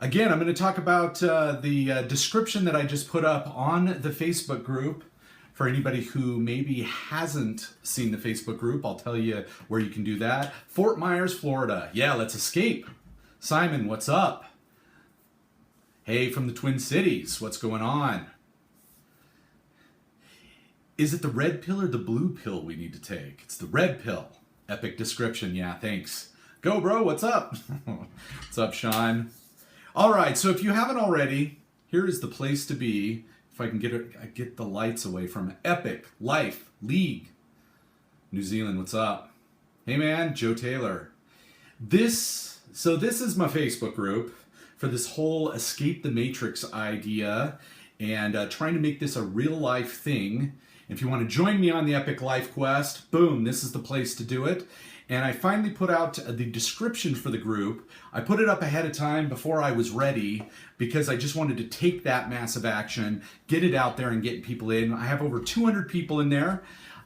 Again, I'm going to talk about the description that I just put up on the Facebook group. For anybody who maybe hasn't seen the Facebook group, I'll tell you where you can do that. Fort Myers, Florida. Yeah, let's escape. Simon, what's up? Hey, from the Twin Cities, what's going on? Is it the red pill or the blue pill we need to take? It's the red pill. Epic description. Yeah, thanks. Go, bro. What's up? What's up, Sean? All right, so if you haven't already, here is the place to be. If I can get the lights away from it. Epic Life League. New Zealand, what's up? Hey, man, Joe Taylor. This is my Facebook group for this whole escape the matrix idea and trying to make this a real life thing. If you want to join me on the Epic Life Quest, boom, this is the place to do it. And I finally put out the description for the group. I put it up ahead of time before I was ready because I just wanted to take that massive action, get it out there and get people in. I have over 200 people in there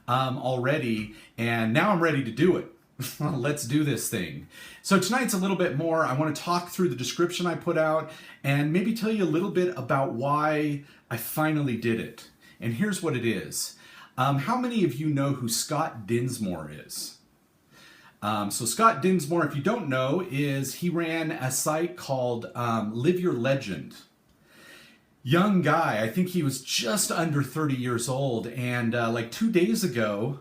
already, and now I'm ready to do it. Let's do this thing. So tonight's a little bit more. I want to talk through the description I put out and maybe tell you a little bit about why I finally did it. And here's what it is. How many of you know who Scott Dinsmore is? So Scott Dinsmore, if you don't know, he ran a site called Live Your Legend. Young guy, I think he was just under 30 years old, and like 2 days ago,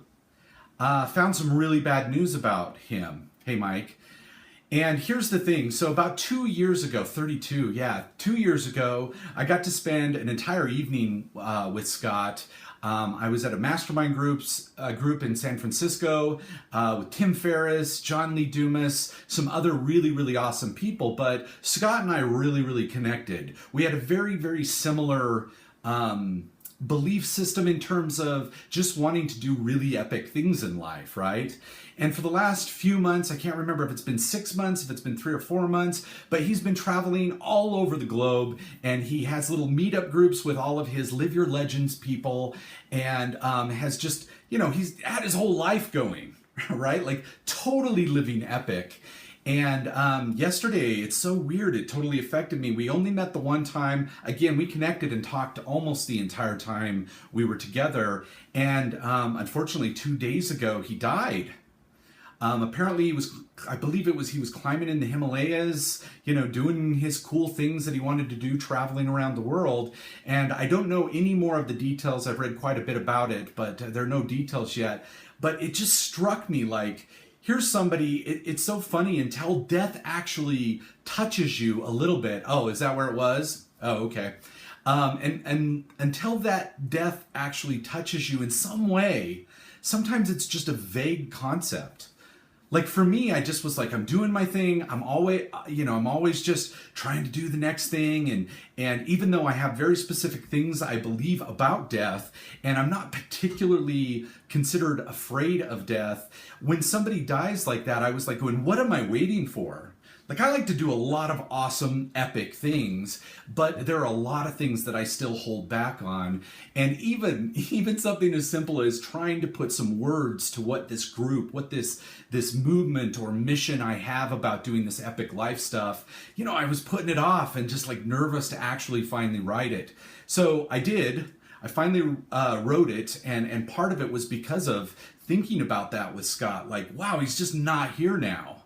found some really bad news about him. Hey, Mike. And here's the thing. So about 2 years ago, 32, yeah, 2 years ago, I got to spend an entire evening with Scott. I was at a mastermind group in San Francisco with Tim Ferriss, John Lee Dumas, some other really, really awesome people. But Scott and I really connected. We had a very, very similar belief system in terms of just wanting to do really epic things in life, right? And for the last few months, I can't remember if it's been 6 months, if it's been 3 or 4 months, but he's been traveling all over the globe, and he has little meetup groups with all of his Live Your Legends people, and has just, he's had his whole life going, right? Like totally living epic. And yesterday, it's so weird, it totally affected me. We only met the one time. Again, we connected and talked almost the entire time we were together. And unfortunately, 2 days ago, he died. Apparently, he was climbing in the Himalayas, doing his cool things that he wanted to do, traveling around the world. And I don't know any more of the details. I've read quite a bit about it, but there are no details yet. But it just struck me like, here's somebody, it's so funny until death actually touches you a little bit. Oh, is that where it was? Oh, okay. And until that death actually touches you in some way, sometimes it's just a vague concept. Like for me, I just was like, I'm doing my thing. I'm always just trying to do the next thing. And even though I have very specific things I believe about death, and I'm not particularly considered afraid of death, when somebody dies like that, I was like going, what am I waiting for? Like I like to do a lot of awesome, epic things, but there are a lot of things that I still hold back on. And even something as simple as trying to put some words to what this group, what this movement or mission I have about doing this epic life stuff, I was putting it off and just like nervous to actually finally write it. So I did. I finally wrote it, and part of it was because of thinking about that with Scott. Like, wow, he's just not here now.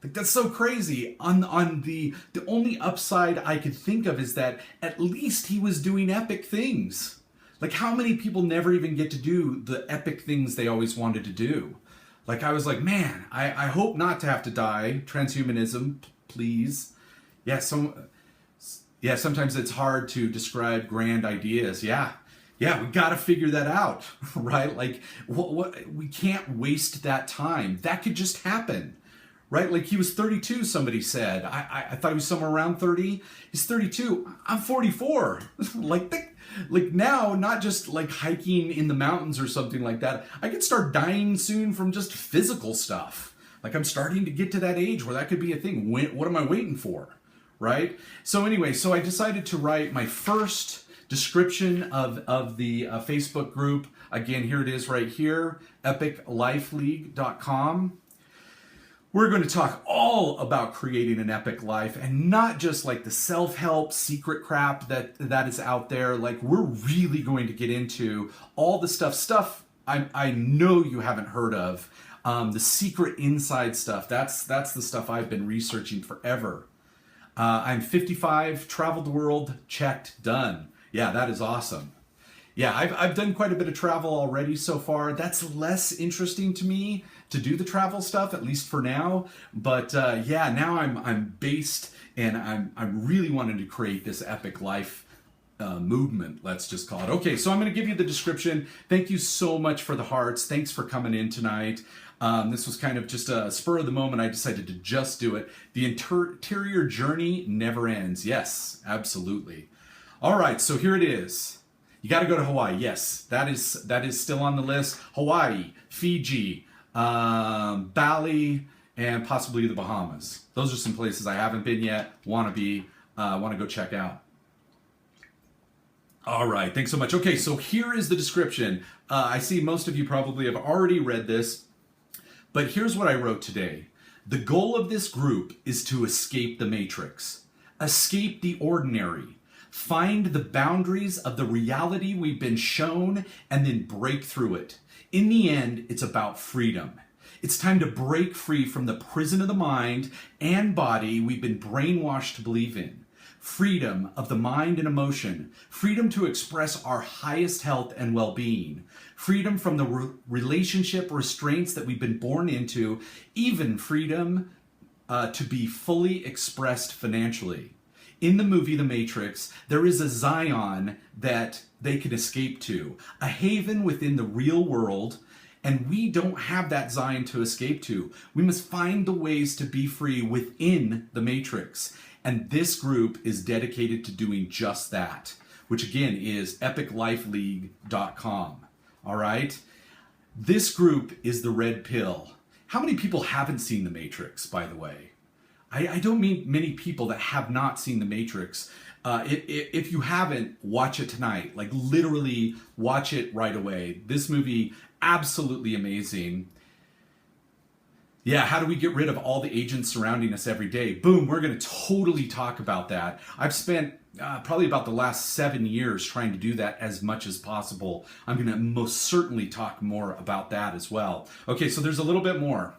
Like, that's so crazy. On the only upside I could think of is that at least he was doing epic things. Like, how many people never even get to do the epic things they always wanted to do? Like, I was like, man, I hope not to have to die. Transhumanism, please. Yeah, sometimes it's hard to describe grand ideas. Yeah, we got to figure that out, right? Like, we can't waste that time. That could just happen. Right? Like he was 32, somebody said. I thought he was somewhere around 30. He's 32. I'm 44. like now, not just like hiking in the mountains or something like that. I could start dying soon from just physical stuff. Like I'm starting to get to that age where that could be a thing. What am I waiting for? Right? So anyway, so I decided to write my first description of the Facebook group. Again, here it is right here, epiclifeleague.com. We're going to talk all about creating an epic life, and not just like the self-help secret crap that is out there. Like, we're really going to get into all the stuff I know you haven't heard of. The secret inside stuff. That's the stuff I've been researching forever. I'm 55, traveled the world, checked, done. Yeah, that is awesome. Yeah, I've done quite a bit of travel already so far. That's less interesting to me to do the travel stuff, at least for now. But yeah, now I'm based, and I'm really wanting to create this epic life movement, let's just call it. Okay, so I'm going to give you the description. Thank you so much for the hearts. Thanks for coming in tonight. This was kind of just a spur of the moment. I decided to just do it. The interior journey never ends. Yes, absolutely. All right, so here it is. You got to go to Hawaii. Yes, that is still on the list. Hawaii, Fiji, Bali, and possibly the Bahamas. Those are some places I haven't been yet. Want to go check out. All right, thanks so much. Okay, so here is the description. I see most of you probably have already read this, but here's what I wrote today. The goal of this group is to escape the matrix, escape the ordinary, find the boundaries of the reality we've been shown, and then break through it. In the end, it's about freedom. It's time to break free from the prison of the mind and body we've been brainwashed to believe in. Freedom of the mind and emotion. Freedom to express our highest health and well-being. Freedom from the relationship restraints that we've been born into. Even freedom to be fully expressed financially. In the movie The Matrix, there is a Zion that they can escape to, a haven within the real world, and we don't have that Zion to escape to. We must find the ways to be free within the Matrix, and this group is dedicated to doing just that, which again is epiclifeleague.com. All right? This group is the red pill. How many people haven't seen The Matrix, by the way? I don't mean many people that have not seen The Matrix. If you haven't, watch it tonight. Like, literally watch it right away. This movie, absolutely amazing. Yeah, how do we get rid of all the agents surrounding us every day? Boom, we're going to totally talk about that. I've spent probably about the last 7 years trying to do that as much as possible. I'm going to most certainly talk more about that as well. Okay, so there's a little bit more.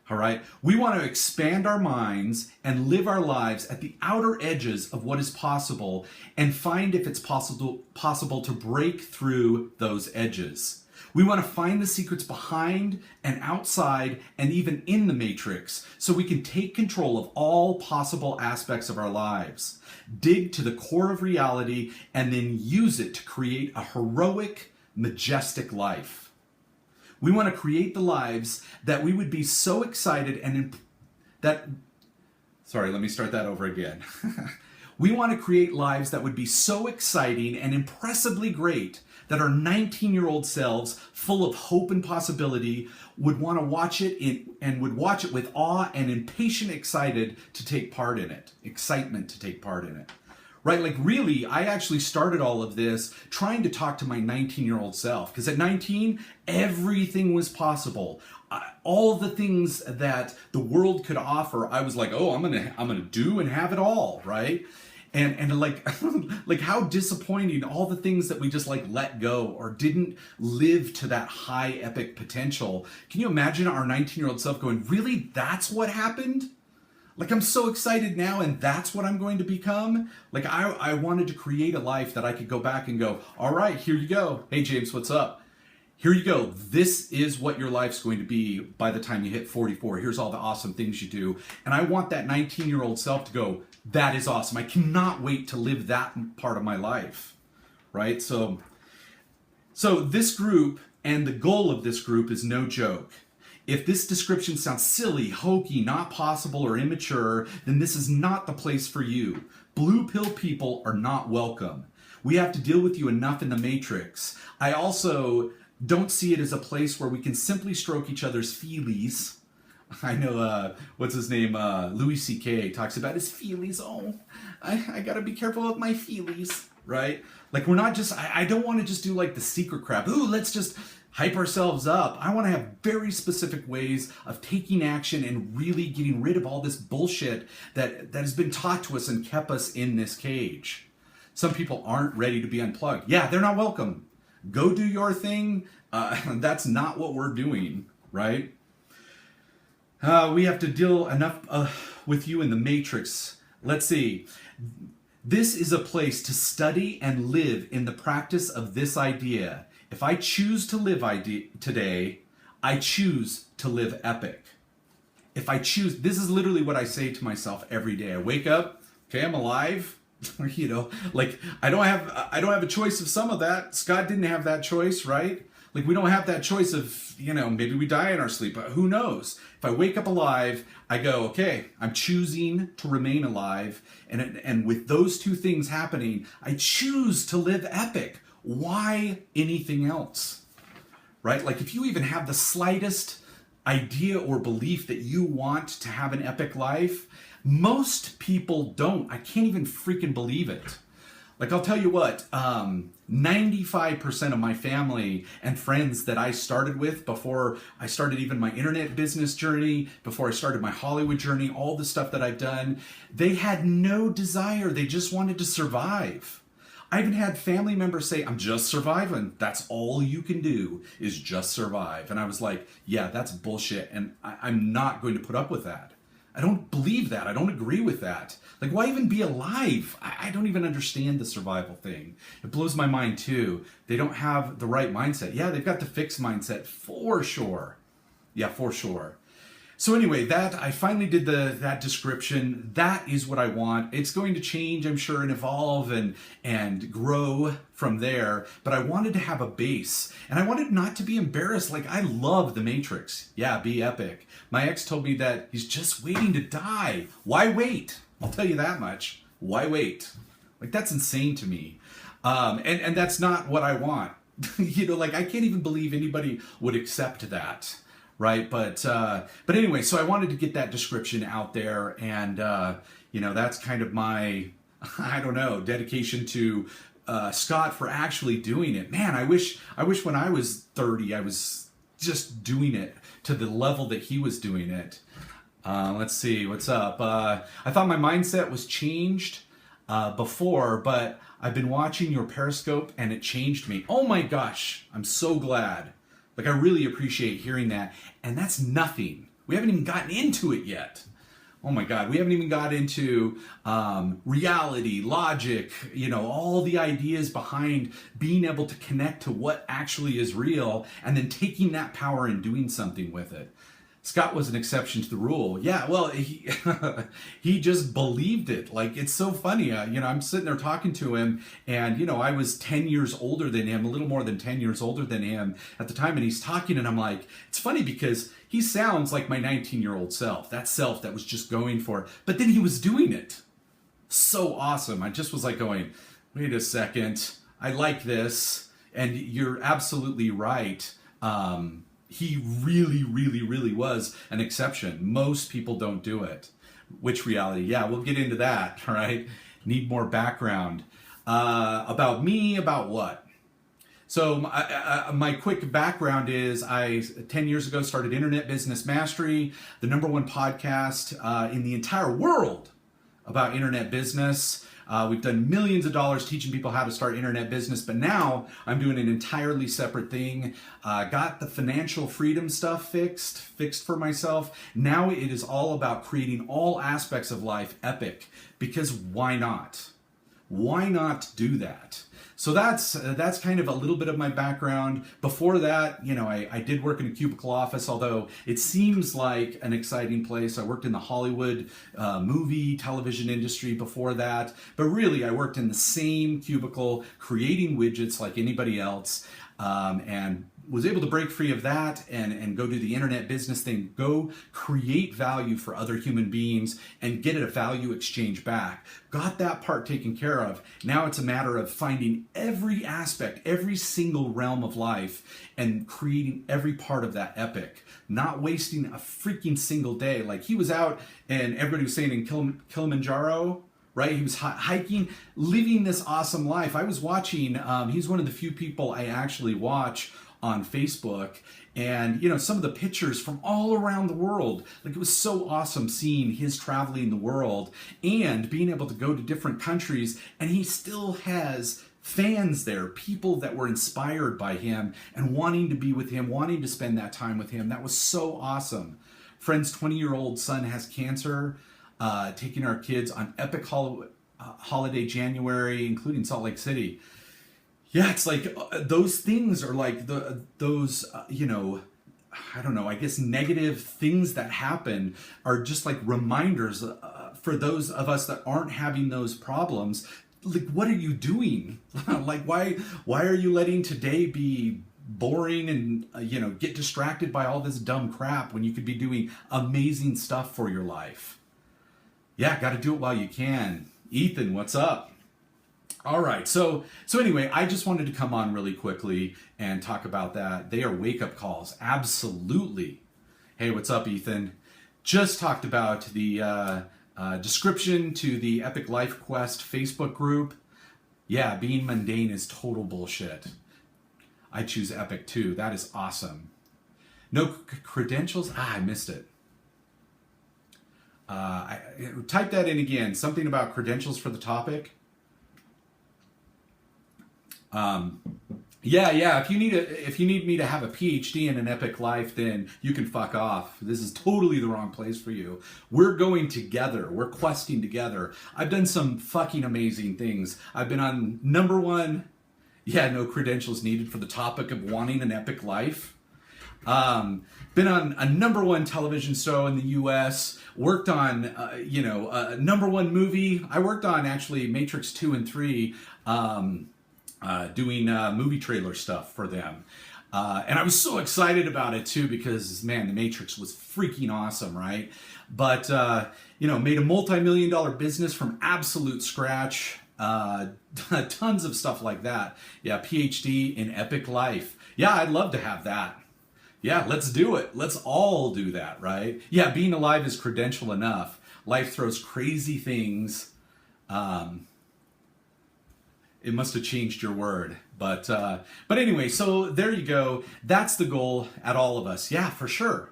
All right, we want to expand our minds and live our lives at the outer edges of what is possible, and find if it's possible to break through those edges. We want to find the secrets behind and outside and even in the matrix, so we can take control of all possible aspects of our lives, dig to the core of reality, and then use it to create a heroic, majestic life. We want to create the lives that we would be so excited Sorry, let me start that over again. We want to create lives that would be so exciting and impressively great that our 19-year-old selves, full of hope and possibility, would want to watch it with awe and excitement to take part in it. Right, like really, I actually started all of this trying to talk to my 19-year-old self, because at 19, everything was possible. All the things that the world could offer, I was like, oh, I'm gonna do and have it all, right? And like, like how disappointing all the things that we just like let go or didn't live to that high epic potential. Can you imagine our 19-year-old self going, really, that's what happened? Like, I'm so excited now, and that's what I'm going to become. Like, I wanted to create a life that I could go back and go, all right, here you go. Hey, James, what's up? Here you go. This is what your life's going to be by the time you hit 44. Here's all the awesome things you do. And I want that 19-year-old self to go, that is awesome. I cannot wait to live that part of my life, right? So this group and the goal of this group is no joke. If this description sounds silly, hokey, not possible, or immature, then this is not the place for you. Blue pill people are not welcome. We have to deal with you enough in the matrix. I also don't see it as a place where we can simply stroke each other's feelies. I know, what's his name? Louis C.K. talks about his feelies. Oh, I gotta be careful with my feelies, right? Like, we're not just, I don't want to just do like the secret crap. Ooh, let's just hype ourselves up. I want to have very specific ways of taking action and really getting rid of all this bullshit that has been taught to us and kept us in this cage. Some people aren't ready to be unplugged. Yeah, they're not welcome. Go do your thing. That's not what we're doing, right? We have to deal enough with you in the matrix. Let's see. This is a place to study and live in the practice of this idea. If I choose to live today, I choose to live epic. If I choose, this is literally what I say to myself every day. I wake up, okay, I'm alive. You know, like I don't have a choice of some of that. Scott didn't have that choice, right? Like we don't have that choice of, you know, maybe we die in our sleep, but who knows? If I wake up alive, I go, okay, I'm choosing to remain alive. And with those two things happening, I choose to live epic. Why anything else? Right? Like if you even have the slightest idea or belief that you want to have an epic life, most people don't. I can't even freaking believe it. Like I'll tell you what, 95% of my family and friends that I started with before I started even my internet business journey, before I started my Hollywood journey, all the stuff that I've done, they had no desire. They just wanted to survive. I even had family members say, I'm just surviving. That's all you can do is just survive. And I was like, yeah, that's bullshit. And I'm not going to put up with that. I don't believe that. I don't agree with that. Like, why even be alive? I don't even understand the survival thing. It blows my mind too. They don't have the right mindset. Yeah, they've got the fixed mindset for sure. Yeah, for sure. So anyway, that I finally did that description. That is what I want. It's going to change, I'm sure, and evolve and grow from there. But I wanted to have a base, and I wanted not to be embarrassed. Like, I love the Matrix. Yeah, be epic. My ex told me that he's just waiting to die. Why wait? I'll tell you that much. Why wait? Like, that's insane to me. And that's not what I want. You know, like, I can't even believe anybody would accept that. Right. But anyway, so I wanted to get that description out there. And, you know, that's kind of my, I don't know, dedication to Scott for actually doing it. Man, I wish when I was 30, I was just doing it to the level that he was doing it. Let's see, what's up? I thought my mindset was changed before, but I've been watching your Periscope and it changed me. Oh my gosh, I'm so glad. Like, I really appreciate hearing that. And that's nothing. We haven't even gotten into it yet. Oh my God, we haven't even got into reality, logic, you know, all the ideas behind being able to connect to what actually is real and then taking that power and doing something with it. Scott was an exception to the rule. Yeah, well, he just believed it. Like, it's so funny. You know, I'm sitting there talking to him, and, you know, I was 10 years older than him, a little more than 10 years older than him at the time, and he's talking, and I'm like, it's funny because he sounds like my 19-year-old self, that self that was just going for it, but then he was doing it. So awesome. I just was like going, wait a second, I like this, and you're absolutely right. He really, really, really was an exception. Most people don't do it. Which reality? Yeah, we'll get into that, all right? Need more background. About me, about what? So my quick background is 10 years ago, started Internet Business Mastery, the #1 podcast in the entire world about internet business. We've done millions of dollars teaching people how to start internet business, but now I'm doing an entirely separate thing. Got the financial freedom stuff fixed for myself. Now it is all about creating all aspects of life epic, because why not? Why not do that? So that's kind of a little bit of my background. Before that, you know, I did work in a cubicle office, although it seems like an exciting place. I worked in the Hollywood movie, television industry before that. But really, I worked in the same cubicle, creating widgets like anybody else, and was able to break free of that and go do the internet business thing, go create value for other human beings and get a value exchange back. Got that part taken care of. Now it's a matter of finding every aspect, every single realm of life and creating every part of that epic. Not wasting a freaking single day. Like, he was out and everybody was saying in Kilimanjaro, right? He was hiking, living this awesome life. I was watching, he's one of the few people I actually watch on Facebook, and you know, some of the pictures from all around the world. Like, it was so awesome seeing his traveling the world and being able to go to different countries, and he still has fans there, people that were inspired by him and wanting to be with him, wanting to spend that time with him. That was so awesome. Friend's 20-year-old son has cancer, taking our kids on epic holiday January, including Salt Lake City. Yeah, it's like those things are like those you know, I don't know, I guess negative things that happen are just like reminders for those of us that aren't having those problems. Like, what are you doing? Like, why are you letting today be boring and you know, get distracted by all this dumb crap when you could be doing amazing stuff for your life? Yeah, got to do it while you can. Ethan, what's up? All right, so anyway, I just wanted to come on really quickly and talk about that. They are wake-up calls, absolutely. Hey, what's up, Ethan? Just talked about the description to the Epic Life Quest Facebook group. Yeah, being mundane is total bullshit. I choose Epic too. That is awesome. No credentials? I missed it. Type that in again. Something about credentials for the topic. Yeah. If you need me to have a PhD in an epic life, then you can fuck off. This is totally the wrong place for you. We're going together. We're questing together. I've done some fucking amazing things. I've been on #1. Yeah, no credentials needed for the topic of wanting an epic life. Been on a #1 television show in the U.S. Worked on, a #1 movie. I worked on actually Matrix 2 and 3. Doing movie trailer stuff for them. And I was so excited about it too, because man, The Matrix was freaking awesome, right? But, made a multi-million-dollar business from absolute scratch. Tons of stuff like that. Yeah, PhD in epic life. Yeah, I'd love to have that. Yeah, let's do it. Let's all do that, right? Yeah, being alive is credential enough. Life throws crazy things. It must have changed your word. But anyway, so there you go. That's the goal at all of us. Yeah, for sure.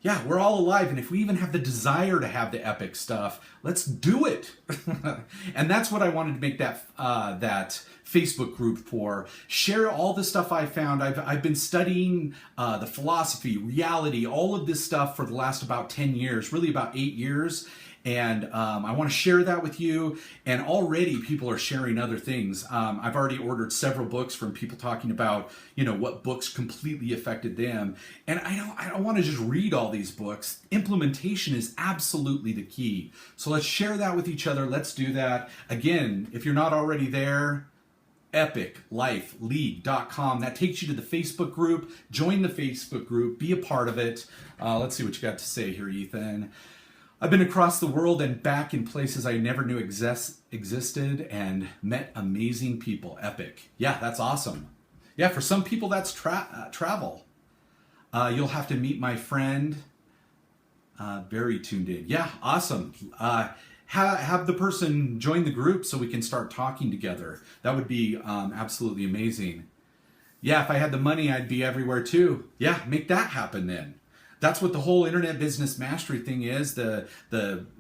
Yeah, we're all alive. And if we even have the desire to have the epic stuff, let's do it. And that's what I wanted to make that Facebook group for. Share all the stuff I found. I've been studying the philosophy, reality, all of this stuff for the last about 10 years, really about 8 years. And I want to share that with you. And already people are sharing other things. I've already ordered several books from people talking about, what books completely affected them. And I don't want to just read all these books. Implementation is absolutely the key. So let's share that with each other. Let's do that. Again, if you're not already there, epiclifeleague.com. That takes you to the Facebook group. Join the Facebook group. Be a part of it. Let's see what you got to say here, Ethan. I've been across the world and back in places I never knew existed and met amazing people. Epic. Yeah, that's awesome. Yeah, for some people that's travel. You'll have to meet my friend. Very tuned in. Yeah, awesome. Have the person join the group so we can start talking together. That would be absolutely amazing. Yeah, if I had the money, I'd be everywhere too. Yeah, make that happen then. That's what the whole internet business mastery thing is, the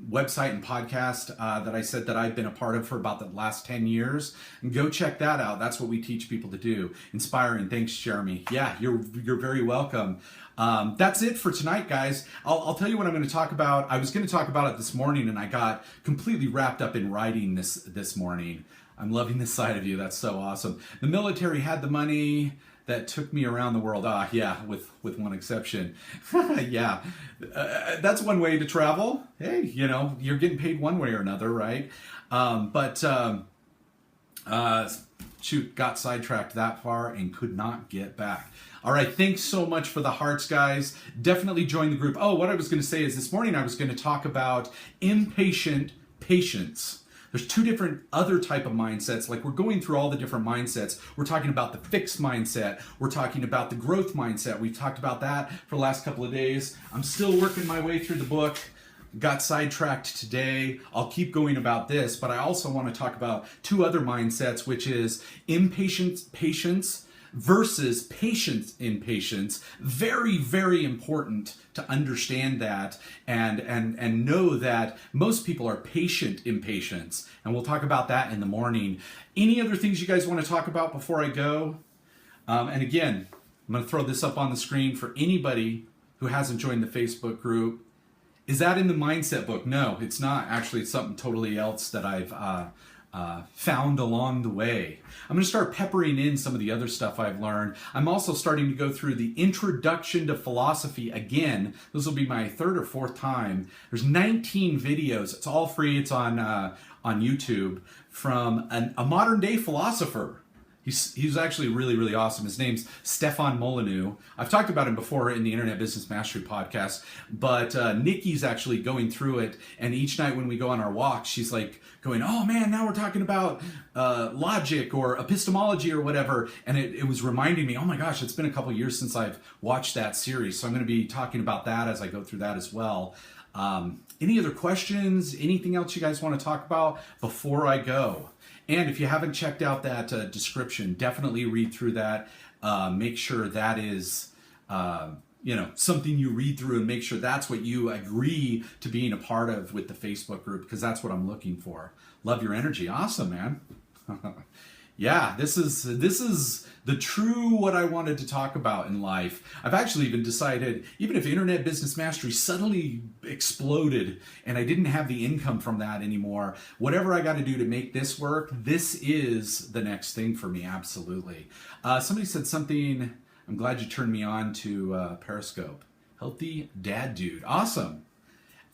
website and podcast that I said that I've been a part of for about the last 10 years. And go check that out. That's what we teach people to do. Inspiring. Thanks, Jeremy. Yeah, you're very welcome. That's it for tonight, guys. I'll tell you what I'm going to talk about. I was going to talk about it this morning, and I got completely wrapped up in writing this morning. I'm loving this side of you. That's so awesome. The military had the money that took me around the world. Yeah, with one exception. Yeah, that's one way to travel. Hey, you're getting paid one way or another, right? Shoot, got sidetracked that far and could not get back. All right, thanks so much for the hearts, guys. Definitely join the group. Oh, what I was going to say is this morning I was going to talk about impatient patience. There's two different other type of mindsets. Like, we're going through all the different mindsets. We're talking about the fixed mindset. We're talking about the growth mindset. We've talked about that for the last couple of days. I'm still working my way through the book. Got sidetracked today. I'll keep going about this, but I also want to talk about two other mindsets, which is impatience, patience. versus patient impatience. Very, very important to understand that and know that most people are patient impatience. And we'll talk about that in the morning. Any other things you guys want to talk about before I go? And again, I'm going to throw this up on the screen for anybody who hasn't joined the Facebook group. Is that in the mindset book? No, it's not. Actually, it's something totally else that I've found along the way. I'm going to start peppering in some of the other stuff I've learned. I'm also starting to go through the Introduction to Philosophy again. This will be my third or fourth time. There's 19 videos. It's all free. It's on YouTube from a modern day philosopher. He's actually really, really awesome. His name's Stefan Molyneux. I've talked about him before in the Internet Business Mastery podcast, but Nikki's actually going through it, and each night when we go on our walks, she's like going, oh man, now we're talking about logic or epistemology or whatever, and it was reminding me, oh my gosh, it's been a couple years since I've watched that series, so I'm going to be talking about that as I go through that as well. Any other questions? Anything else you guys want to talk about before I go? And if you haven't checked out that description, definitely read through that. Make sure that is, something you read through, and make sure that's what you agree to being a part of with the Facebook group, because that's what I'm looking for. Love your energy. Awesome, man. Yeah, this is the true what I wanted to talk about in life. I've actually even decided, even if Internet Business Mastery suddenly exploded and I didn't have the income from that anymore, whatever I got to do to make this work, this is the next thing for me, absolutely. Somebody said something, I'm glad you turned me on to Periscope. Healthy dad dude. Awesome.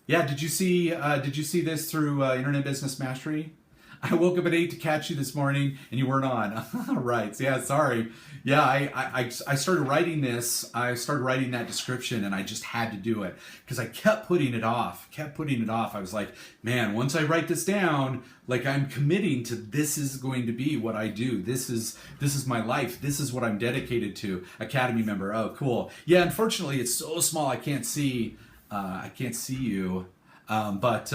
Yeah, did you see this through Internet Business Mastery? I woke up at 8 to catch you this morning, and you weren't on. Right. So, yeah, sorry. Yeah, I started writing this. I started writing that description, and I just had to do it because I kept putting it off. I was like, man, once I write this down, like I'm committing to this is going to be what I do. This is my life. This is what I'm dedicated to. Academy member. Oh, cool. Yeah, unfortunately, it's so small I can't see you. But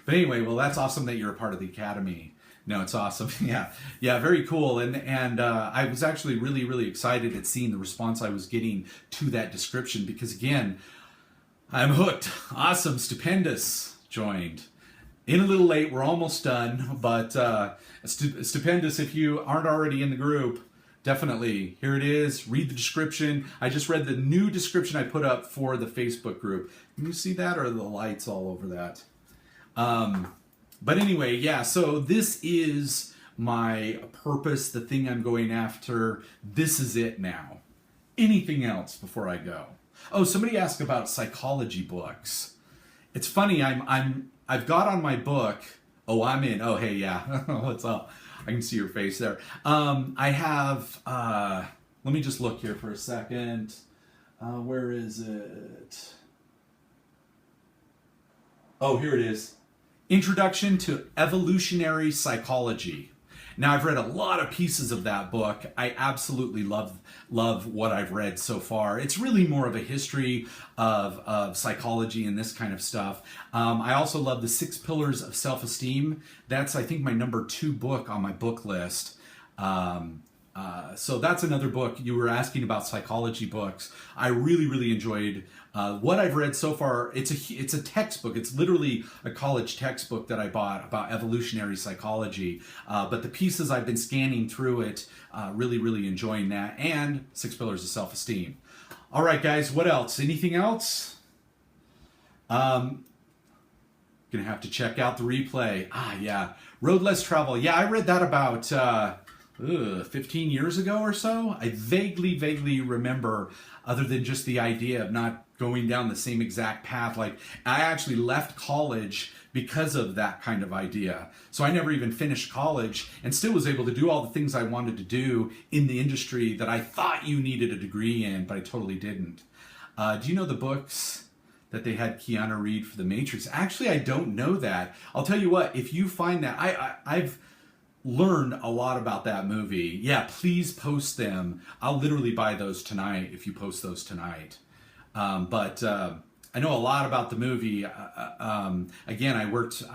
anyway, well, that's awesome that you're a part of the Academy. No, it's awesome. Yeah, very cool. And I was actually really, really excited at seeing the response I was getting to that description because, again, I'm hooked. Awesome. Stupendous joined. In a little late. We're almost done. But Stupendous, if you aren't already in the group, definitely. Here it is. Read the description. I just read the new description I put up for the Facebook group. Can you see that, or are the lights all over that? But anyway, yeah, so this is my purpose, the thing I'm going after. This is it now. Anything else before I go? Oh, somebody asked about psychology books. It's funny, I've got on my book. Oh, I'm in. Oh, hey, yeah. What's up? I can see your face there. I have, let me just look here for a second. Where is it? Oh, here it is. Introduction to Evolutionary Psychology. Now, I've read a lot of pieces of that book. I absolutely love what I've read so far. It's really more of a history of psychology and this kind of stuff. I also love The 6 Pillars of Self-Esteem. That's, I think, my number 2 book on my book list. So that's another book. You were asking about psychology books. I really, really enjoyed what I've read so far. It's a textbook. It's literally a college textbook that I bought about evolutionary psychology. But the pieces I've been scanning through it, really, really enjoying that. And 6 Pillars of Self-Esteem. All right, guys, what else? Anything else? Gonna have to check out the replay. Yeah. Road Less Travel. Yeah, I read that about 15 years ago or so. I vaguely remember, other than just the idea of not going down the same exact path. Like, I actually left college because of that kind of idea. So I never even finished college and still was able to do all the things I wanted to do in the industry that I thought you needed a degree in, but I totally didn't. Do you know the books that they had Keanu read for The Matrix? Actually, I don't know that. I'll tell you what, if you find that, I've learned a lot about that movie. Yeah, please post them. I'll literally buy those tonight if you post those tonight. But I know a lot about the movie. Again, I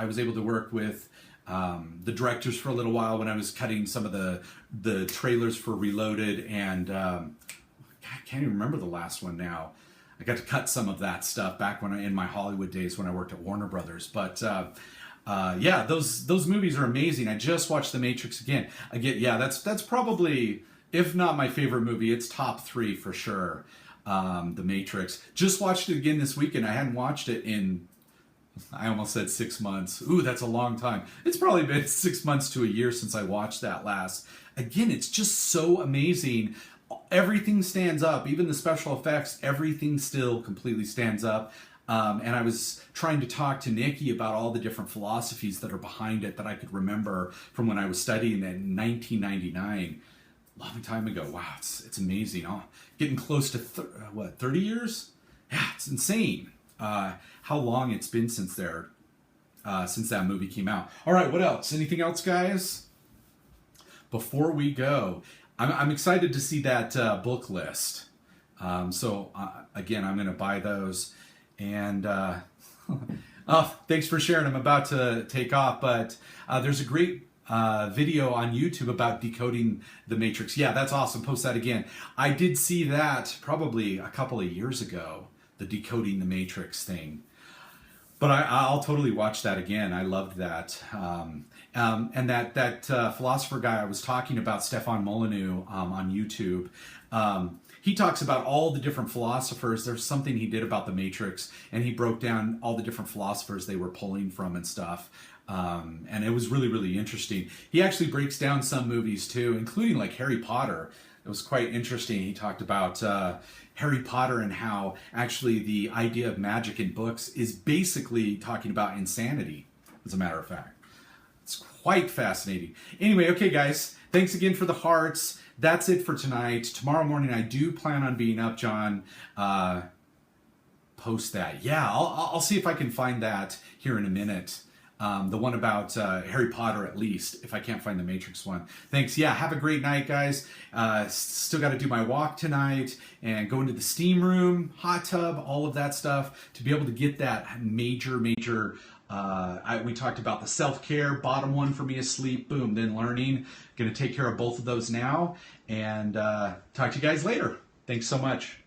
was able to work with the directors for a little while when I was cutting some of the trailers for Reloaded, and I can't even remember the last one now. I got to cut some of that stuff back when in my Hollywood days when I worked at Warner Brothers. But yeah, those movies are amazing. I just watched The Matrix again. Yeah, that's probably, if not my favorite movie, it's top 3 for sure. The Matrix. Just watched it again this weekend. I hadn't watched it in, I almost said 6 months. Ooh, that's a long time. It's probably been 6 months to a year since I watched that last. Again, it's just so amazing. Everything stands up, even the special effects, everything still completely stands up. And I was trying to talk to Nikki about all the different philosophies that are behind it that I could remember from when I was studying it in 1999. Long time ago. Wow, it's amazing. Oh, getting close to 30 years? Yeah, it's insane. How long it's been since that movie came out. All right, what else? Anything else, guys? Before we go, I'm excited to see that book list. Again, I'm going to buy those. And oh, thanks for sharing. I'm about to take off, but there's a great video on YouTube about decoding the Matrix. Yeah, that's awesome. Post that again. I did see that probably a couple of years ago, the decoding the Matrix thing. But I'll totally watch that again. I loved that. And that philosopher guy I was talking about, Stefan Molyneux, on YouTube, he talks about all the different philosophers. There's something he did about the Matrix, and he broke down all the different philosophers they were pulling from and stuff. And it was really, really interesting. He actually breaks down some movies too, including like Harry Potter. It was quite interesting. He talked about Harry Potter and how actually the idea of magic in books is basically talking about insanity, as a matter of fact. It's quite fascinating. Anyway, okay, guys, thanks again for the hearts. That's it for tonight. Tomorrow morning, I do plan on being up, John. Post that. Yeah, I'll see if I can find that here in a minute. The one about Harry Potter, at least, if I can't find the Matrix one. Thanks. Yeah, have a great night, guys. Still got to do my walk tonight and go into the steam room, hot tub, all of that stuff to be able to get that major, we talked about the self-care. Bottom one for me is sleep. Boom. Then learning. Going to take care of both of those now. And talk to you guys later. Thanks so much.